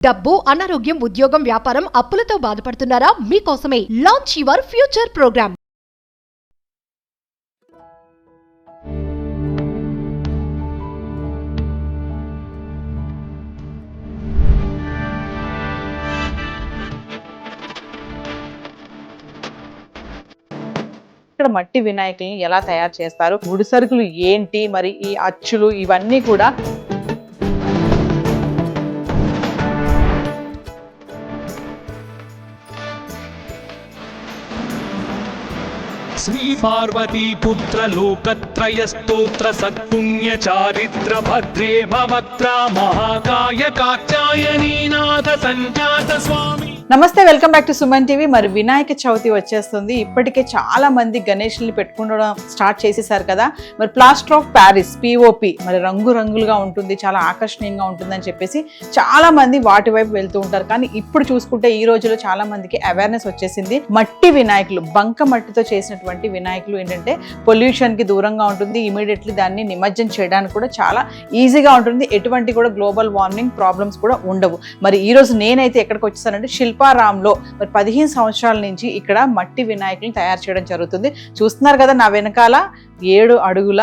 డబ్బు, అనారోగ్యం, ఉద్యోగం, వ్యాపారం, అప్పులతో బాధపడుతున్నారా? మీకోసమే లాంచ్ యువర్ ఫ్యూచర్ ప్రోగ్రామ్. ఇక్కడ మట్టి వినాయకుల్ని ఎలా తయారు చేస్తారు, ముడి సరుకులు ఏంటి, మరి ఈ అచ్చులు ఇవన్నీ కూడా श्री पार्वती पुत्र लोकत्रय स्तोत्र सत्पुण्य चारित्र भद्रे भवत्रा महाकाय कात्यायनी नाथ संजात स्वामी. నమస్తే, welcome back to Suman TV. మరి వినాయక చవితి వచ్చేస్తుంది. ఇప్పటికే చాలా మంది గణేష్ని పెట్టుకోవడం స్టార్ట్ చేసేసారు కదా. మరి ప్లాస్టర్ ఆఫ్ ప్యారిస్ పిఓపి మరి రంగురంగులుగా ఉంటుంది, చాలా ఆకర్షణీయంగా ఉంటుందని చెప్పేసి చాలా మంది వాటి వైపు వెళ్తూ ఉంటారు. కానీ ఇప్పుడు చూసుకుంటే ఈ రోజులో చాలా మందికి అవేర్నెస్ వచ్చేసింది. మట్టి వినాయకులు, బంక మట్టితో చేసినటువంటి వినాయకులు ఏంటంటే పొల్యూషన్ కి దూరంగా ఉంటుంది. ఇమీడియట్లీ దాన్ని నిమజ్జనం చేయడానికి కూడా చాలా ఈజీగా ఉంటుంది. ఎటువంటి కూడా గ్లోబల్ వార్మింగ్ ప్రాబ్లమ్స్ కూడా ఉండవు. మరి ఈ రోజు నేనైతే ఎక్కడికి వచ్చేసానంటే శిల్పారాంలో మరి 15 సంవత్సరాల నుంచి ఇక్కడ మట్టి వినాయకులను తయారు చేయడం జరుగుతుంది. చూస్తున్నారు కదా, నా వెనకాల 7 అడుగుల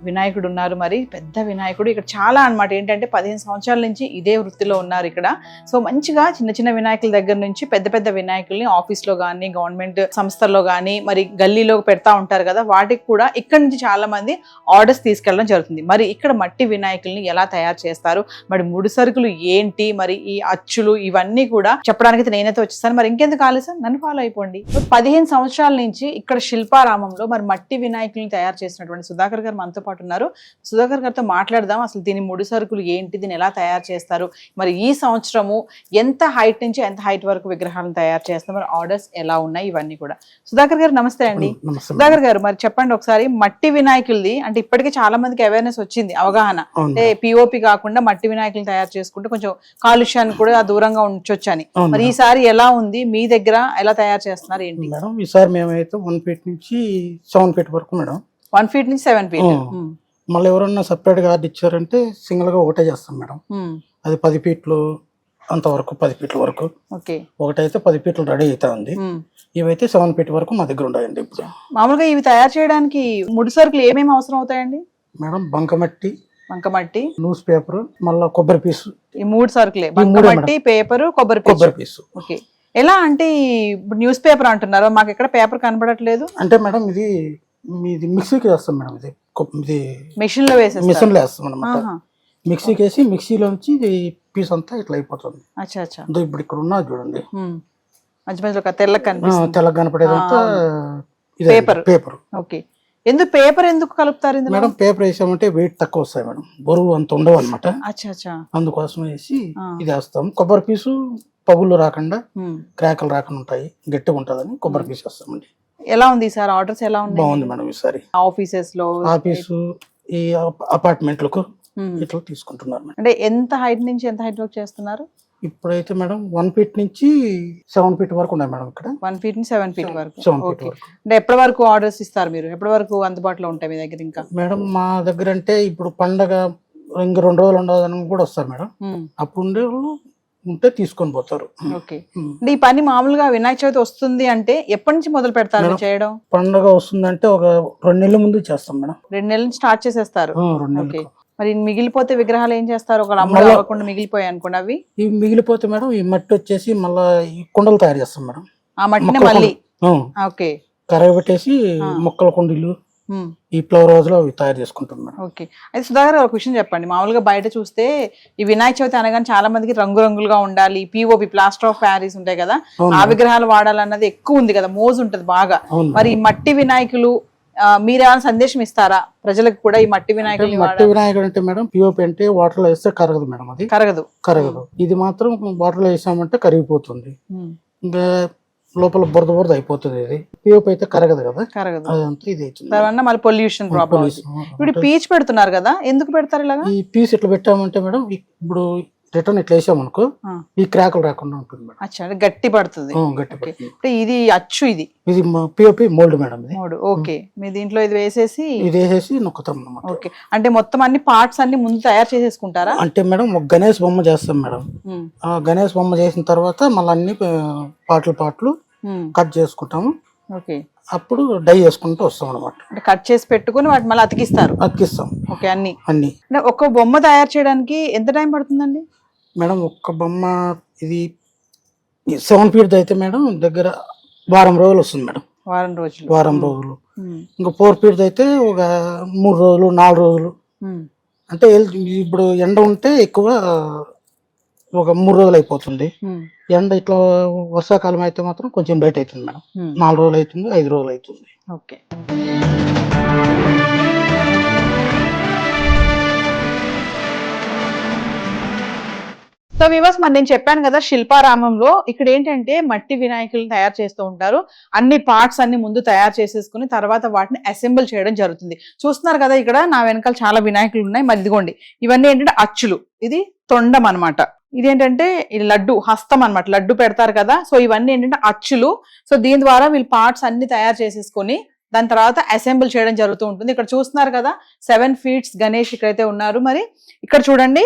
వినాయకుడు ఉన్నారు. మరి పెద్ద వినాయకుడు ఇక్కడ చాలా అన్నమాట. ఏంటంటే 15 సంవత్సరాల నుంచి ఇదే వృత్తిలో ఉన్నారు ఇక్కడ. సో మంచిగా చిన్న చిన్న వినాయకుల దగ్గర నుంచి పెద్ద పెద్ద వినాయకుల్ని ఆఫీస్లో కానీ, గవర్నమెంట్ సంస్థల్లో కానీ, మరి గల్లీలో పెడతా ఉంటారు కదా, వాటికి కూడా ఇక్కడ నుంచి చాలా మంది ఆర్డర్స్ తీసుకెళ్ళడం జరుగుతుంది. మరి ఇక్కడ మట్టి వినాయకుల్ని ఎలా తయారు చేస్తారు, మరి ముడి సరుకులు ఏంటి, మరి ఈ అచ్చులు ఇవన్నీ కూడా చెప్పడానికి నేనైతే వచ్చేస్తాను. మరి ఇంకెందుకు ఆలస్యం, నన్ను ఫాలో అయిపోండి. 15 సంవత్సరాల నుంచి ఇక్కడ శిల్పారామంలో మరి మట్టి వినాయకుల్ని తయారు చేసినటువంటి సుధాకర్ గారు మనతో పాటు ఉన్నారు. సుధాకర్ గారితో మాట్లాడదాం. అసలు దీని ముడి సరుకులు ఏంటి, దీన్ని ఎలా తయారు చేస్తారు, మరి ఈ సంవత్సరము ఎంత హైట్ నుంచి ఎంత హైట్ వరకు విగ్రహాలను తయారు చేస్తారు, మరి ఆర్డర్స్ ఎలా ఉన్నాయి, ఇవన్నీ కూడా. సుధాకర్ గారు నమస్తే అండి. సుధాకర్ గారు మరి చెప్పండి ఒకసారి, మట్టి వినాయకులది అంటే ఇప్పటికే చాలా మందికి అవేర్నెస్ వచ్చింది, అవగాహన. అంటే పిఓపి కాకుండా మట్టి వినాయకులు తయారు చేసుకుంటే కొంచెం కాలుష్యాన్ని కూడా దూరంగా ఉంచొచ్చు అని. మరి ఈసారి ఎలా ఉంది, మీ దగ్గర ఎలా తయారు చేస్తున్నారు ఏంటి? మేడం ఈసారి మేమైతే 1 ఫీట్ నుంచి 7 ఫీట్ వరకు మేడం. 1 ఫీట్ నుంచి 7 ఫీట్. మళ్ళీ ఎవరన్నా సపరేట్ గా ఆర్డర్ ఇచ్చారంటే సింగిల్ గా ఒకటే చేస్తాం మేడం. అది 10 ఫీట్లు అంతవరకు, 10 ఫీట్ల వరకు. ఒకటైతే 10 ఫీట్లు రెడీ అవుతా ఉంది. ఇవైతే 7 ఫీట్ వరకు మా దగ్గర ఉన్నాయండి. ఇప్పుడు మామూలుగా ఇవి తయారు చేయడానికి ముడి సరుకులు ఏమేమి అవసరం అవుతాయండి? మేడం బంకమట్టి, న్యూస్ పేపర్, మళ్ళీ కొబ్బరి పీసు. ఈ 3 సరుకులే, బంకమట్టి, పేపర్, కొబ్బరి పీసు. ఓకే. ఎలా అంటే ఇప్పుడు న్యూస్ పేపర్ అంటున్నారు, మాకు ఎక్కడ పేపర్ కనబడట్లేదు. అంటే మేడం ఇది మిక్సీకి వేస్తాం మేడం. ఇది మిషన్ లో వేస్తాం అనమాట. మిక్సీకి వేసి మిక్సీలోంచి పీస్ అంతా ఇట్లా అయిపోతుంది. ఇప్పుడు ఇక్కడ ఉన్నది చూడండి, తెల్లగా కనపడేదంతా పేపర్. ఓకే. ఎందుకు పేపర్ ఎందుకు కలుపుతారు మేడం? పేపర్ వేసామంటే వెయిట్ తక్కువ వస్తాయి మేడం, బరువు అంత ఉండవు అనమాట. అందుకోసం వేసి ఇది వేస్తాం. కొబ్బరి పీసు పగుళ్ళు రాకుండా, క్రాకలు రాకుండా ఉంటాయి, గట్టిగా ఉంటుందని కొబ్బరి పీసు వేస్తామండి. ఎలా ఉంది సార్ ఆర్డర్స్? ఎలా ఉంది? బాగుంది మేడం. ఈసారి ఆఫీసెస్ లో, ఆఫీసు, ఈ అపార్ట్మెంట్లకు ఇట్లా తీసుకుంటున్నారు. అంటే ఎంత హైట్ నుంచి ఎంత హైట్ వరకు చేస్తున్నారు? ఇప్పుడైతే మేడం 1 ఫీట్ నుంచి 7 ఫీట్ వరకు ఉన్నాయి మేడం. ఇక్కడ 1 ఫీట్ నుంచి 7 ఫీట్ వరకు. 7 ఫీట్ వరకు. అంటే ఎప్పటి వరకు ఆర్డర్స్ ఇస్తారు మీరు? ఎప్పటి వరకు అందుబాటులో ఉంటాయి మీ దగ్గర? ఇంకా మేడం మా దగ్గర అంటే ఇప్పుడు పండగ ఇంక 2 రోజులు ఉండదని కూడా వస్తారు మేడం. అప్పుడు ఉండే ఉంటే తీసుకొని పోతారు. ఓకే. ఈ పని మామూలుగా వినాయక చవితి వస్తుంది అంటే ఎప్పటి నుంచి మొదలు పెడతారు చేయడం? పండుగ వస్తుందంటే ఒక 2 నెలల ముందు చేస్తాం మేడం. 2 నెలల నుంచి స్టార్ట్ చేసేస్తారు. ఓకే. మరి మిగిలిపోతే విగ్రహాలు ఏం చేస్తారు? ఒక అమ్మలు అవ్వకుండా మిగిలిపోయాయి అనుకోండి, అవి ఇవి మిగిలిపోతే మేడం ఈ మట్టి వచ్చేసి మళ్ళా ఈ కుండలు తయారు చేస్తాం మేడం. ఆ మట్టిని మళ్ళీ కరగబెట్టేసి మొక్కల కుండీలు, ఈ ఫ్లవర్ హౌస్ లో తయారు చేసుకుంటాం మేడం. ఓకే. అయితే సుధాకర్ ఒక విషయం చెప్పండి. మామూలుగా బయట చూస్తే ఈ వినాయక చవితి అనగానే చాలా మందికి రంగురంగులుగా ఉండాలి, పిఓపి ప్లాస్టర్ ఆఫ్ ప్యారిస్ ఉంటాయి కదా, ఆ విగ్రహాలు వాడాలన్నది ఎక్కువ ఉంది కదా, మోజు ఉంటది బాగా. మరి ఈ మట్టి వినాయకులు మీరు ఏమైనా సందేశం ఇస్తారా ప్రజలకు కూడా? ఈ మట్టి వినాయకులు, మట్టి వినాయకుడు అంటే మేడం పిఓపి అంటే వాటర్ లో వేస్తే కరగదు మేడం. అది కరగదు. ఇది మాత్రం వాటర్ లో వేసామంటే కరిగిపోతుంది, ఇంకా లోపల బురద అయిపోతుంది. ఇది పిఓపి అయితే కరగదు కదా, అదంతా ఇది అవుతుంది. మళ్ళీ పొల్యూషన్ ప్రాబ్లమ్. ఇప్పుడు పీచ్ పెడుతున్నారు కదా, ఎందుకు పెడతారు ఇలాగా? ఈ పీస్ ఇట్లా పెట్టామంటే మేడం ఇప్పుడు రిటర్న్ ఇట్లా వేసామనుకో ఈ క్రాకులు రాకుండా ఉంటుంది మేడం. అచ్చా, గట్టి పడుతుంది. గట్టి పడుతుంది. ఇది అచ్చు, ఇది పిఓపి మోల్డ్ మేడం. ఇది మోల్డ్. ఓకే, మీ దీంట్లో ఇది వేసేసి నొక్కుతాం అన్నమాట. ఓకే, అంటే మొత్తం అన్ని పార్ట్స్ అన్ని ముందు తయారు చేసేసుకుంటారా? అంటే మేడం ఒక గణేష్ బొమ్మ చేస్తాం మేడం. ఆ గణేష్ బొమ్మ చేసిన తర్వాత మళ్ళీ అన్ని పాటలు కట్ చేసుకుంటాము. ఓకే, అప్పుడు డై చేసుకుంటూ వస్తాం అనమాట. అంటే కట్ చేసి పెట్టుకుని వాటి మళ్ళీ అతికిస్తాం. ఓకే, అన్ని అంటే ఒక బొమ్మ తయారు చేయడానికి ఎంత టైం పడుతుందండి మేడం? ఒక్క బొమ్మ ఇది 7 feet అయితే మేడం దగ్గర వారం రోజులు వస్తుంది మేడం. వారం రోజులు. ఇంకా 4 feet అయితే ఒక 3 రోజులు 4 రోజులు. అంటే ఇప్పుడు ఎండ ఉంటే ఎక్కువ ఒక 3 రోజులు అయిపోతుంది. ఎండ ఇట్లా వర్షాకాలం అయితే మాత్రం కొంచెం లేట్ అవుతుంది మేడం. 4 రోజులు అవుతుంది, 5 రోజులు అవుతుంది. ఓకే, సో వివాస్ మరి నేను చెప్పాను కదా, శిల్పారామంలో ఇక్కడ ఏంటంటే మట్టి వినాయకులను తయారు చేస్తూ ఉంటారు. అన్ని పార్ట్స్ అన్ని ముందు తయారు చేసేసుకుని తర్వాత వాటిని అసెంబుల్ చేయడం జరుగుతుంది. చూస్తున్నారు కదా, ఇక్కడ నా వెనకాల చాలా వినాయకులు ఉన్నాయి. మరి ఇదిగోండి, ఇవన్నీ ఏంటంటే అచ్చులు. ఇది తొండం అనమాట. ఇదేంటంటే ఇది లడ్డు హస్తం అనమాట, లడ్డు పెడతారు కదా. సో ఇవన్నీ ఏంటంటే అచ్చులు. సో దీని ద్వారా వీళ్ళు పార్ట్స్ అన్ని తయారు చేసేసుకొని దాని తర్వాత అసెంబుల్ చేయడం జరుగుతూ ఉంటుంది. ఇక్కడ చూస్తున్నారు కదా 7 feet గణేష్ ఇక్కడైతే ఉన్నారు. మరి ఇక్కడ చూడండి,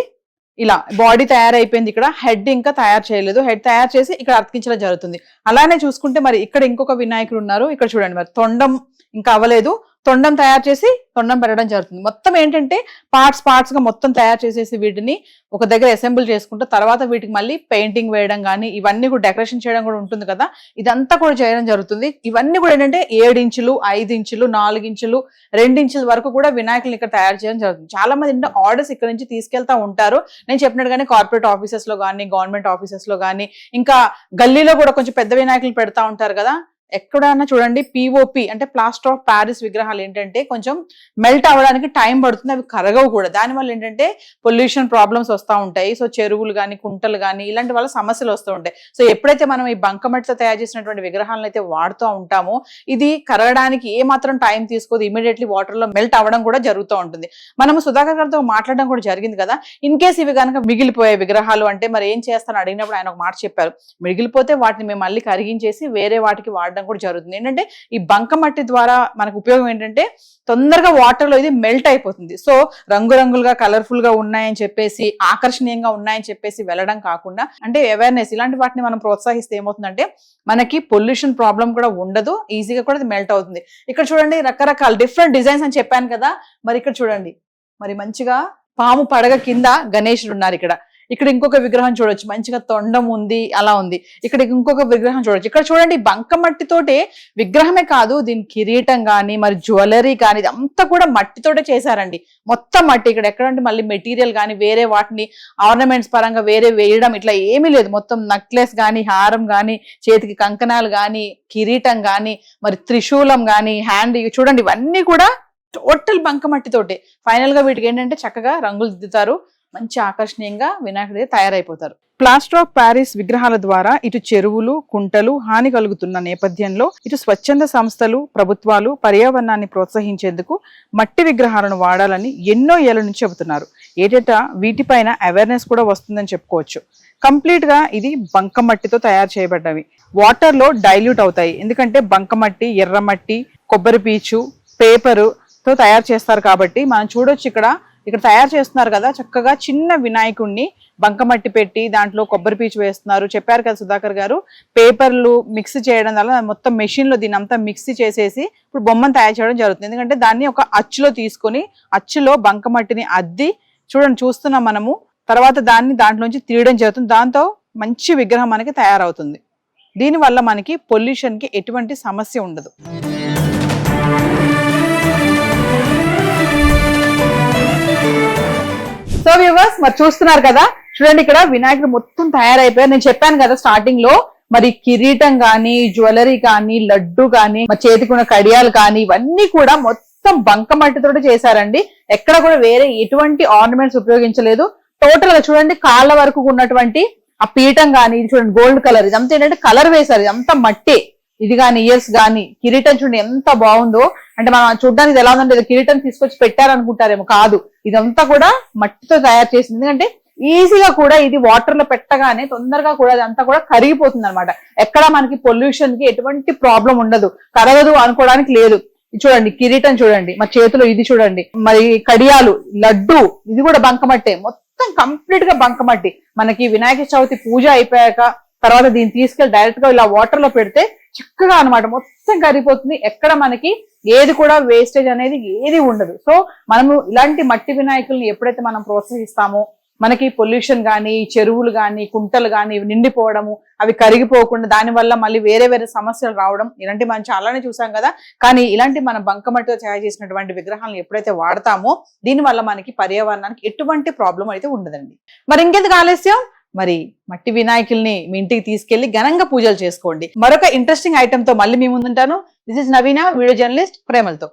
ఇలా బాడీ తయారైపోయింది. ఇక్కడ హెడ్ ఇంకా తయారు చేయలేదు. హెడ్ తయారు చేసి ఇక్కడ అతికించడం జరుగుతుంది. అలానే చూసుకుంటే మరి ఇక్కడ ఇంకొక వినాయకుడు ఉన్నారు. ఇక్కడ చూడండి, మరి తొండం ఇంకా అవ్వలేదు. తొండం తయారు చేసి తొండం పెట్టడం జరుగుతుంది. మొత్తం ఏంటంటే పార్ట్స్ గా మొత్తం తయారు చేసేసి వీటిని ఒక దగ్గర అసెంబుల్ చేసుకుంటూ తర్వాత వీటికి మళ్ళీ పెయింటింగ్ వేయడం కానీ ఇవన్నీ కూడా డెకరేషన్ చేయడం కూడా ఉంటుంది కదా, ఇదంతా కూడా చేయడం జరుగుతుంది. ఇవన్నీ కూడా ఏంటంటే 7 ఇంచులు 5 ఇంచులు 4 ఇంచులు 2 ఇంచుల వరకు కూడా వినాయకులు ఇక్కడ తయారు చేయడం జరుగుతుంది. చాలా మంది ఏంటంటే ఆర్డర్స్ ఇక్కడ నుంచి తీసుకెళ్తా ఉంటారు. నేను చెప్పినట్టుగానే కార్పొరేట్ ఆఫీసెస్ లో కానీ గవర్నమెంట్ ఆఫీసెస్ లో కానీ ఇంకా గల్లీలో కూడా కొంచెం పెద్ద వినాయకులు పెడతా ఉంటారు కదా. ఎక్కడన్నా చూడండి పిఓపి అంటే ప్లాస్టర్ ఆఫ్ ప్యారిస్ విగ్రహాలు ఏంటంటే కొంచెం మెల్ట్ అవ్వడానికి టైం పడుతుంది. అవి కరగవు కూడా. దానివల్ల ఏంటంటే పొల్యూషన్ ప్రాబ్లమ్స్ వస్తూ ఉంటాయి. సో చెరువులు కానీ కుంటలు కానీ ఇలాంటి వల్ల సమస్యలు వస్తూ ఉంటాయి. సో ఎప్పుడైతే మనం ఈ బంకమట్టితో తయారు చేసినటువంటి విగ్రహాలను అయితే వాడుతూ ఉంటామో ఇది కరగడానికి ఏ మాత్రం టైం తీసుకోదు. ఇమీడియట్లీ వాటర్ లో మెల్ట్ అవ్వడం కూడా జరుగుతూ ఉంటుంది. మనము సుధాకర్ గారితో మాట్లాడడం కూడా జరిగింది కదా. ఇన్ కేస్ ఇవి కనుక మిగిలిపోయే విగ్రహాలు అంటే మరి ఏం చేస్తాను అడిగినప్పుడు ఆయన ఒక మాట చెప్పారు. మిగిలిపోతే వాటిని మేము మళ్ళీ కరిగించేసి వేరే వాటికి వాడడం కూడా జరుగుతుంది. ఏంటంటే ఈ బంకమట్టి ద్వారా మనకు ఉపయోగం ఏంటంటే తొందరగా వాటర్ లో ఇది మెల్ట్ అయిపోతుంది. సో రంగురంగులుగా కలర్ఫుల్ గా ఉన్నాయని చెప్పేసి ఆకర్షణీయంగా ఉన్నాయని చెప్పేసి వెళ్ళడం కాకుండా అంటే అవేర్నెస్ ఇలాంటి వాటిని మనం ప్రోత్సహిస్తే ఏమవుతుందంటే మనకి పొల్యూషన్ ప్రాబ్లం కూడా ఉండదు, ఈజీగా కూడా మెల్ట్ అవుతుంది. ఇక్కడ చూడండి రకరకాల డిఫరెంట్ డిజైన్స్ అని చెప్పాను కదా. మరి ఇక్కడ చూడండి, మరి మంచిగా పాము పడగ కింద గణేశుడు ఉన్నారు. ఇక్కడ ఇంకొక విగ్రహం చూడొచ్చు, మంచిగా తొండం ఉంది, అలా ఉంది. ఇక్కడ ఇంకొక విగ్రహం చూడొచ్చు. ఇక్కడ చూడండి బంకమట్టితోటే విగ్రహమే కాదు దీని కిరీటం కానీ మరి జ్యువెలరీ కానీ ఇదంతా కూడా మట్టితోటే చేశారండి. మొత్తం మట్టి. ఇక్కడ ఎక్కడంటే మళ్ళీ మెటీరియల్ కానీ వేరే వాటిని ఆర్నమెంట్స్ పరంగా వేరే వేయడం ఇట్లా ఏమీ లేదు. మొత్తం నెక్లెస్ కానీ హారం కానీ చేతికి కంకణాలు కానీ కిరీటం కానీ మరి త్రిశూలం కానీ హ్యాండ్ చూడండి ఇవన్నీ కూడా టోటల్ బంకమట్టితోటే. ఫైనల్ గా వీటికి ఏంటంటే చక్కగా రంగులు దిద్దుతారు, మంచి ఆకర్షణీయంగా వినాయకుడి తయారైపోతారు. ప్లాస్టర్ ఆఫ్ ప్యారిస్ విగ్రహాల ద్వారా ఇటు చెరువులు కుంటలు హాని కలుగుతున్న నేపథ్యంలో ఇటు స్వచ్ఛంద సంస్థలు ప్రభుత్వాలు పర్యావరణాన్ని ప్రోత్సహించేందుకు మట్టి విగ్రహాలను వాడాలని ఎన్నో ఏళ్ల నుంచి చెబుతున్నారు. ఏటేటా వీటిపైన అవేర్నెస్ కూడా వస్తుందని చెప్పుకోవచ్చు. కంప్లీట్ గా ఇది బంకమట్టితో తయారు చేయబడ్డవి. వాటర్ లో డైల్యూట్ అవుతాయి. ఎందుకంటే బంకమట్టి, ఎర్రమట్టి, కొబ్బరి పీచు, పేపరు తో తయారు చేస్తారు కాబట్టి మనం చూడొచ్చు ఇక్కడ తయారు చేస్తున్నారు కదా. చక్కగా చిన్న వినాయకుడిని బంకమట్టి పెట్టి దాంట్లో కొబ్బరి పీచు వేస్తున్నారు. చెప్పారు కదా సుధాకర్ గారు, పేపర్లు మిక్స్ చేయడం వల్ల మొత్తం మెషిన్ లో దీని అంతా మిక్సీ చేసేసి ఇప్పుడు బొమ్మను తయారు చేయడం జరుగుతుంది. ఎందుకంటే దాన్ని ఒక అచ్చులో తీసుకొని అచ్చులో బంకమట్టిని అద్ది చూస్తున్నాం మనము. తర్వాత దాంట్లోంచి తీయడం జరుగుతుంది. దాంతో మంచి విగ్రహం మనకి తయారవుతుంది. దీనివల్ల మనకి పొల్యూషన్ కి ఎటువంటి సమస్య ఉండదు. సో వ్యూవర్స్ మరి చూస్తున్నారు కదా, చూడండి ఇక్కడ వినాయకుడు మొత్తం తయారైపోయారు. నేను చెప్పాను కదా స్టార్టింగ్ లో మరి కిరీటం కానీ జ్యువెలరీ కానీ లడ్డు కానీ మరి చేతికున్న కడియాలు కానీ ఇవన్నీ కూడా మొత్తం బంకమట్టితో చేశారండి. ఎక్కడ కూడా వేరే ఎటువంటి ఆర్నమెంట్స్ ఉపయోగించలేదు. టోటల్ గా చూడండి కాళ్ళ వరకు ఉన్నటువంటి ఆ పీఠం కానీ ఇది చూడండి గోల్డ్ కలర్, ఇదంతా ఏంటంటే కలర్ వేశారు. ఇదంతా మట్టే. ఇది కానీ ఇయర్స్ కానీ కిరీటం చూడండి ఎంత బాగుందో. అంటే మనం చూడడానికి ఇది ఎలా ఉందంటే కిరీటం తీసుకొచ్చి పెట్టారనుకుంటారేమో, కాదు, ఇదంతా కూడా మట్టితో తయారు చేసింది. ఎందుకంటే ఈజీగా కూడా ఇది వాటర్ లో పెట్టగానే తొందరగా కూడా అదంతా కూడా కరిగిపోతుంది అనమాట. ఎక్కడ మనకి పొల్యూషన్ కి ఎటువంటి ప్రాబ్లం ఉండదు, కరగదు అనుకోవడానికి లేదు. చూడండి కిరీటం చూడండి, మా చేతిలో ఇది చూడండి, మరి కడియాలు, లడ్డు, ఇది కూడా బంకమట్టే, మొత్తం కంప్లీట్ గా బంకమట్టి. మనకి వినాయక చవితి పూజ అయిపోయాక తర్వాత దీన్ని తీసుకెళ్లి డైరెక్ట్ గా ఇలా వాటర్ లో పెడితే చక్కగా అనమాట మొత్తం కరిగిపోతుంది. ఎక్కడ మనకి ఏది కూడా వేస్టేజ్ అనేది ఏది ఉండదు. సో మనము ఇలాంటి మట్టి వినాయకుల్ని ఎప్పుడైతే మనం ప్రోత్సహిస్తామో మనకి పొల్యూషన్ కానీ, చెరువులు కానీ, కుంటలు కానీ నిండిపోవడము, అవి కరిగిపోకుండా దానివల్ల మళ్ళీ వేరే వేరే సమస్యలు రావడం, ఇలాంటి మనం చాలానే చూసాం కదా. కానీ ఇలాంటి మన బంకమట్టితో తయారు చేసినటువంటి విగ్రహాలను ఎప్పుడైతే వాడతామో దీనివల్ల మనకి పర్యావరణానికి ఎటువంటి ప్రాబ్లం అయితే ఉండదండి. మరి ఇంకెందుకు ఆలస్యం, మరి మట్టి వినాయకుల్ని మీ ఇంటికి తీసుకెళ్లి ఘనంగా పూజలు చేసుకోండి. మరొక ఇంట్రెస్టింగ్ ఐటమ్ తో మళ్ళీ మీ ముందుంటాను. This is Naveena, video journalist, ప్రేమలతో.